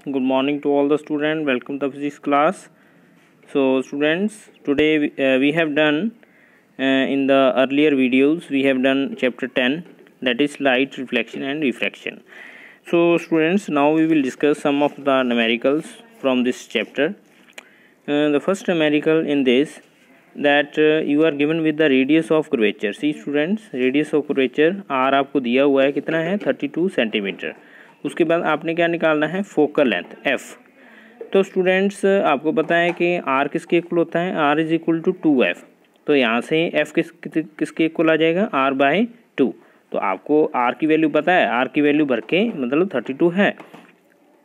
Good morning to all the students. Welcome to physics class. So students, today we have done in the earlier videos we have done chapter 10, that is light reflection and refraction. So students, now we will discuss some of the numericals from this chapter. The first numerical in this, that you are given with the radius of curvature. See students, radius of curvature r आपको दिया हुआ है, कितना है 32 centimetre. उसके बाद आपने क्या निकालना है, फोकल लेंथ f. तो स्टूडेंट्स आपको पता है कि r किसके इक्वल होता है, r is equal to 2f. तो यहाँ से f किसके इक्वल आ जाएगा, r/2. तो आपको r की वैल्यू पता है, r की वैल्यू भर के मतलब 32 है,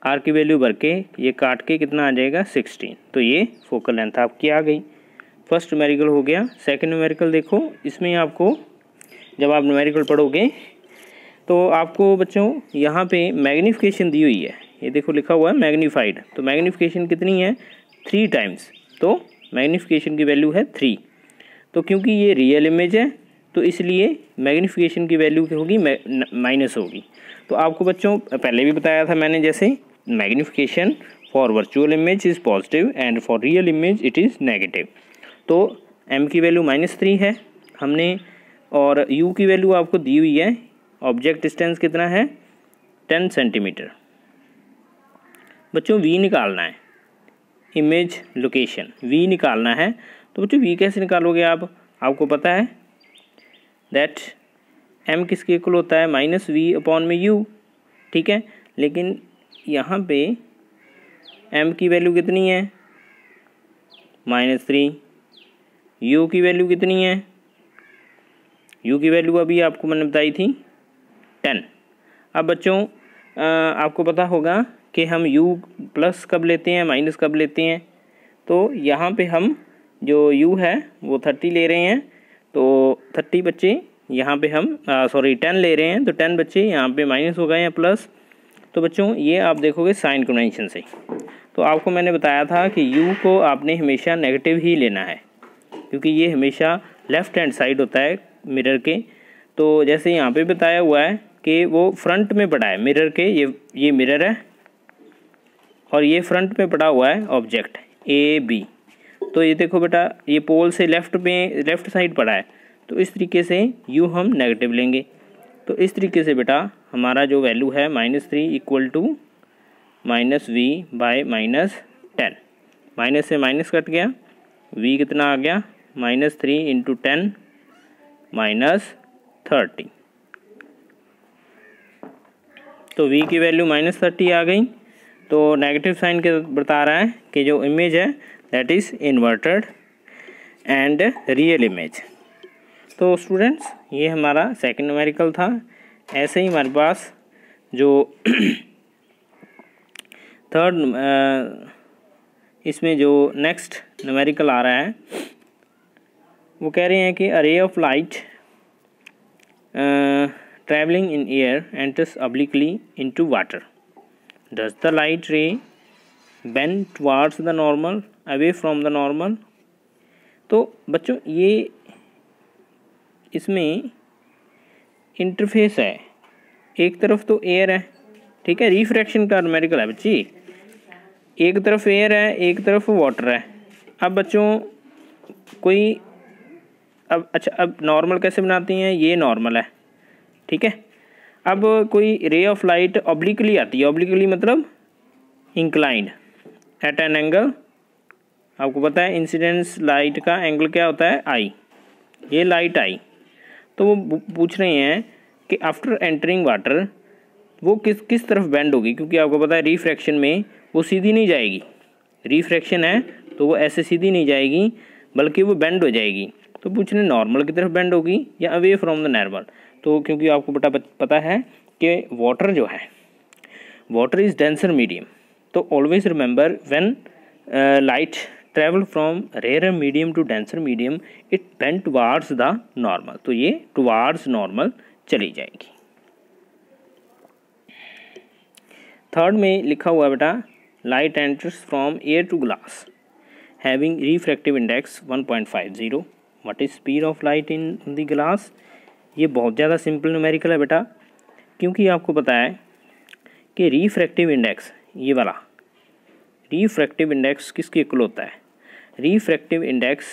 r की वैल्यू भर के ये काट के कितना आ जाएगा 16. तो ये फोकल लेंथ आपकी आ गई. फर्स्ट न्यूमेरिकल हो गया. सेकंड न्यूमेरिकल देखो, इसमें आपको जब आप न्यूमेरिकल पढ़ोगे तो आपको बच्चों यहाँ पे मैग्नीफिकेशन दी हुई है. ये देखो लिखा हुआ है मैग्नीफाइड. तो मैग्नीफिकेशन कितनी है, 3 टाइम्स. तो मैग्नीफिकेशन की वैल्यू है 3. तो क्योंकि ये रियल इमेज है तो इसलिए मैग्नीफिकेशन की वैल्यू क्या होगी, माइनस होगी. तो आपको बच्चों पहले भी बताया था मैंने, जैसे magnification for virtual image is positive and for real image it is negative. तो m की वैल्यू -3 है हमने, और u की वैल्यू आपको दी हुई है. ऑब्जेक्ट डिस्टेंस कितना है, 10 सेंटीमीटर. बच्चों v निकालना है, इमेज लोकेशन v निकालना है. तो बच्चों v कैसे निकालोगे आप, आपको पता है दैट m किसके इक्वल होता है, -v/u. ठीक है, लेकिन यहाँ पे m की वैल्यू कितनी है, -3. u की वैल्यू कितनी है, u की वैल्यू अभी आपको मैंने बताई थी 10. अब बच्चों आपको पता होगा कि हम u प्लस कब लेते हैं, माइनस कब लेते हैं. तो यहाँ पे हम जो u है वो 30 ले रहे हैं. तो 30 बच्चे यहाँ पे हम 10 ले रहे हैं. तो 10 बच्चे यहाँ पे माइनस हो गए हैं प्लस. तो बच्चों ये आप देखोगे साइन कन्वेंशन से. तो आपको मैंने बताया था कि u को आपने हमेशा नेगेटिव ही लेना है, क्योंकि ये हमेशा लेफ़्ट हैंड साइड होता है मिरर के. तो जैसे यहाँ पे बताया हुआ है कि वो फ्रंट में पड़ा है मिरर के, ये मिरर है और ये फ्रंट में पड़ा हुआ है ऑब्जेक्ट AB. तो ये देखो बेटा, ये पोल से लेफ़्ट साइड पड़ा है. तो इस तरीके से u हम नेगेटिव लेंगे. तो इस तरीके से बेटा हमारा जो वैल्यू है -3 इक्वल टू -v/-10. माइनस से माइनस कट गया, v कितना आ गया, -3 × 10 -30. तो v की वैल्यू -30 आ गई. तो नेगेटिव साइन के बता रहा है कि जो इमेज है that is inverted and real image. तो स्टूडेंट्स ये हमारा सेकंड न्यूमेरिकल था. ऐसे ही हमारे पास जो थर्ड इसमें जो नेक्स्ट न्यूमेरिकल आ रहा है वो कह रहे हैं कि a ray of light travelling in air enters obliquely into water. Does the light ray bend towards the normal, away from the normal. तो बच्चों ये इसमें इंटरफेस है, एक तरफ तो एयर है, ठीक है, रिफ्रैक्शन का न्यूमेरिकल है बच्ची. एक तरफ एयर है, एक तरफ वाटर है. अब बच्चों कोई अब नॉर्मल कैसे बनाती हैं, ये नॉर्मल है, ठीक है. अब कोई रे ऑफ लाइट ऑब्लिकली आती है, ऑब्लिकली मतलब इंक्लाइंड एट एन एंगल. आपको पता है इंसिडेंस लाइट का एंगल क्या होता है, आई. ये लाइट आई. तो वो पूछ रहे हैं कि आफ्टर एंटरिंग वाटर वो किस तरफ बेंड होगी, क्योंकि आपको पता है रिफ्रैक्शन में वो सीधी नहीं जाएगी. रिफ्रैक्शन है तो वो ऐसे सीधी नहीं जाएगी बल्कि वो बेंड हो जाएगी. तो पूछ रहे नॉर्मल की तरफ बेंड होगी या अवे फ्रॉम द नॉर्मल. तो क्योंकि आपको पता है कि वाटर जो है, वाटर इज़ डेंसर मीडियम. तो always remember when light travel from rare medium to denser medium it bend towards the normal. तो ये टुवार्ड्स नॉर्मल चली जाएगी. थर्ड में लिखा हुआ बेटा, light enters from air to glass having refractive index 1.50. What is speed of light in the glass. ये बहुत ज़्यादा सिंपल न्यूमेरिकल है बेटा, क्योंकि आपको पता है कि रिफ्रैक्टिव इंडेक्स ये वाला रिफ्रैक्टिव इंडेक्स किसके इक्वल होता है? Refractive index,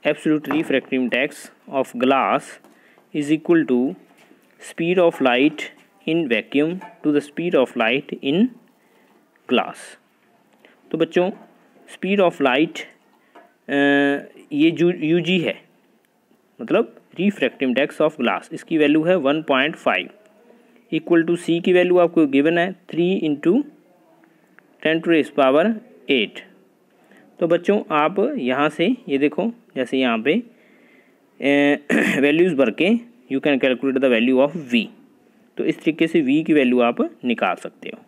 absolute refractive index of glass is equal to speed of light in vacuum to the speed of light in glass. तो बच्चों स्पीड ऑफ लाइट ये जो यूजी है, मतलब रिफ्रैक्टिव इंडेक्स ऑफ ग्लास, इसकी value है 1.5 equal to सी की value आपको गिवन है 3 × 10⁻⁸। तो बच्चों आप यहाँ से ये देखो, जैसे यहाँ पे वैल्यूज़ भर के you can calculate the value of V. तो इस तरीके से वी की वैल्यू आप निकाल सकते हो।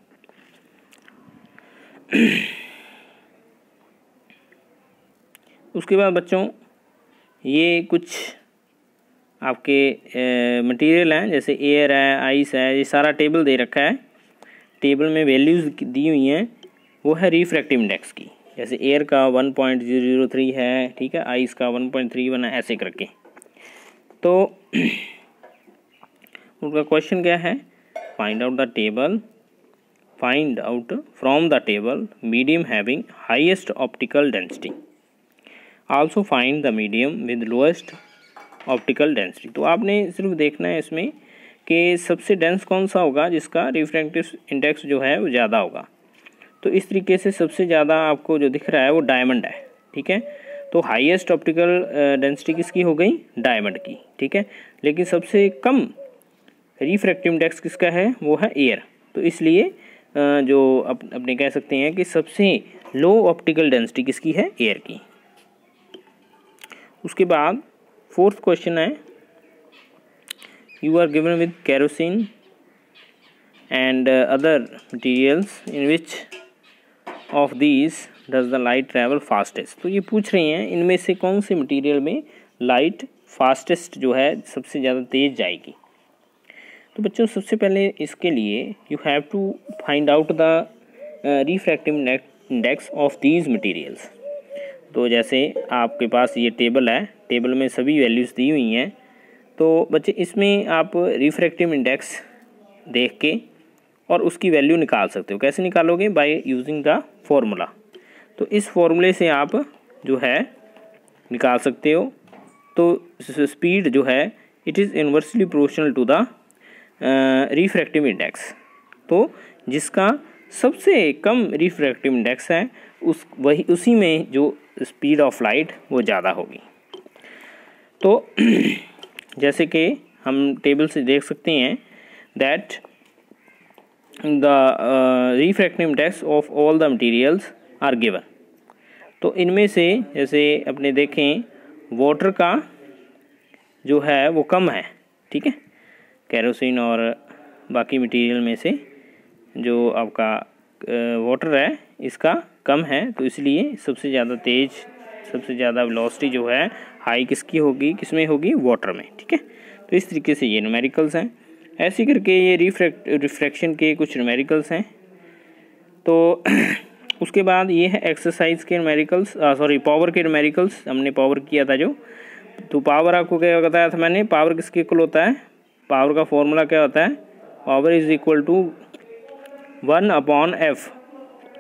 उसके बाद बच्चों ये कुछ आपके मटेरियल हैं, जैसे एयर है, आइस है, ये सारा टेबल दे रखा है। टेबल में वैल्यूज़ दी हुई हैं, वो है रिफ्रैक्टिव इंडेक्स की। जैसे एयर का 1.003 है, ठीक है, आइस का 1.31 है, ऐसे करके। तो उनका क्वेश्चन क्या है? Find out the table, find out from the table medium having highest optical density, also find the medium with lowest optical density. तो आपने सिर्फ देखना है इसमें कि सबसे डेंस कौन सा होगा जिसका रिफ्रैक्टिव इंडेक्स जो है वो ज़्यादा होगा। तो इस तरीके से सबसे ज़्यादा आपको जो दिख रहा है वो डायमंड है, ठीक है। तो हाईएस्ट ऑप्टिकल डेंसिटी किसकी हो गई? डायमंड की, ठीक है। लेकिन सबसे कम रिफ्रैक्टिव इंडेक्स किसका है? वो है एयर। तो इसलिए जो अपने कह सकते हैं कि सबसे लो ऑप्टिकल डेंसिटी किसकी है? एयर की। उसके बाद फोर्थ क्वेश्चन है, you are given with kerosene and other materials in which of these does the light travel fastest. तो ये पूछ रहे हैं इनमें से कौन से मटेरियल में लाइट फास्टेस्ट जो है सबसे ज़्यादा तेज़ जाएगी। तो बच्चों सबसे पहले इसके लिए you have to find out the refractive index of these materials. तो जैसे आपके पास ये टेबल है, टेबल में सभी वैल्यूज़ दी हुई हैं। तो बच्चे इसमें आप रिफ्रैक्टिव इंडेक्स देख के और उसकी वैल्यू निकाल सकते हो। कैसे निकालोगे? By using the formula. तो इस फॉर्मूले से आप जो है निकाल सकते हो। तो स्पीड जो है it is inversely proportional to the refractive index. तो जिसका सबसे कम रिफ्रैक्टिव इंडेक्स है उसी में जो स्पीड ऑफ लाइट वो ज़्यादा होगी। तो जैसे कि हम टेबल से देख सकते हैं that the refractive index of all the materials are given. तो इनमें से जैसे अपने देखें वाटर का जो है वो कम है, ठीक है, केरोसिन और बाकी मटेरियल में से जो आपका वाटर है इसका कम है। तो इसलिए सबसे ज़्यादा तेज़, सबसे ज़्यादा वेलोसिटी जो है हाई किसकी होगी? किसमें होगी? वाटर में, ठीक है। तो इस तरीके से ये न्यूमेरिकल्स हैं। ऐसे करके ये रिफ्रैक्शन के कुछ न्यूमेरिकल्स हैं। तो उसके बाद ये है एक्सरसाइज के न्यूमेरिकल्स, सॉरी पावर के न्यूमेरिकल्स। हमने पावर किया था जो, तो पावर आपको क्या बताया था मैंने? पावर किसके इक्वल होता है? पावर का फॉर्मूला क्या होता है? Power is equal to 1/f।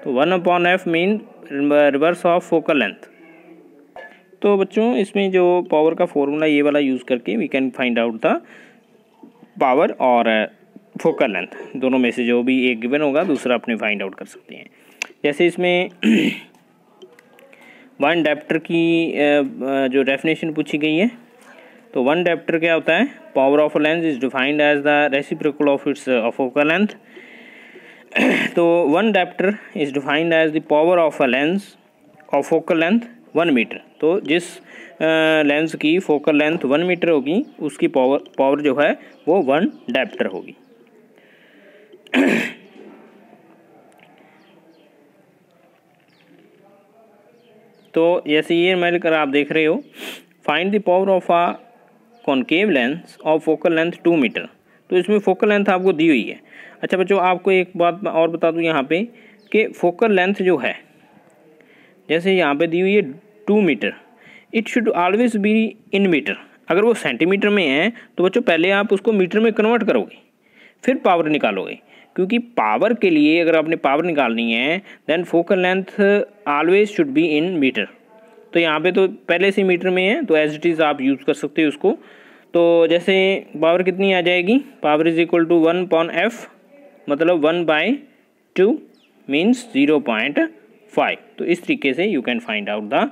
तो 1/f mean reverse of focal length. तो बच्चों इसमें जो पावर का फॉर्मूला ये वाला यूज़ करके we can find out the power और फोकल लेंथ, दोनों में से जो भी एक गिवन होगा दूसरा अपने फाइंड आउट कर सकते हैं। जैसे इसमें वन डायप्टर की जो डेफिनेशन पूछी गई है। तो वन डायप्टर क्या होता है? Power of a lens is defined as the reciprocal of its focal length. तो one dioptre is defined as the power of a lens of focal length 1 metre. तो जिस लेंस की फोकल लेंथ 1 मीटर होगी उसकी power जो है वो 1 dioptre होगी। तो जैसे ये न्यूमेरिकल आप देख रहे हो, find the power of a concave lens of focal length 2 metre. तो इसमें फोकल लेंथ आपको दी हुई है। अच्छा बच्चों आपको एक बात और बता दूं यहाँ पे कि फोकल लेंथ जो है जैसे यहाँ पे दी हुई है 2 metre, it should always be in metre. अगर वो सेंटीमीटर में है तो बच्चों पहले आप उसको मीटर में कन्वर्ट करोगे फिर पावर निकालोगे, क्योंकि पावर के लिए अगर आपने पावर निकालनी है then focal length always should be in metre. तो यहाँ पे तो पहले से मीटर में है तो एज इट इज़ आप यूज़ कर सकते हो उसको। तो जैसे पावर कितनी आ जाएगी, power is equal to 1/f, मतलब 1/2 मीन्स 0.5। तो इस तरीके से you can find out the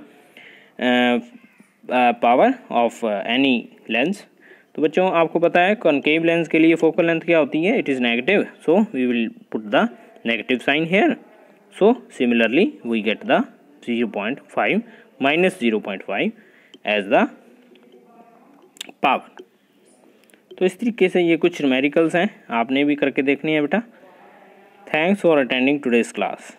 power of any lens. तो बच्चों आपको पता है कॉनकेव लेंस के लिए फोकल लेंथ क्या होती है, it is negative, so we will put the negative sign here. So similarly we get the 0.5 minus 0.5 as the power. तो इस तरीके से ये कुछ न्यूमेरिकल्स हैं, आपने भी करके देखनी है बेटा। Thanks for attending today's class.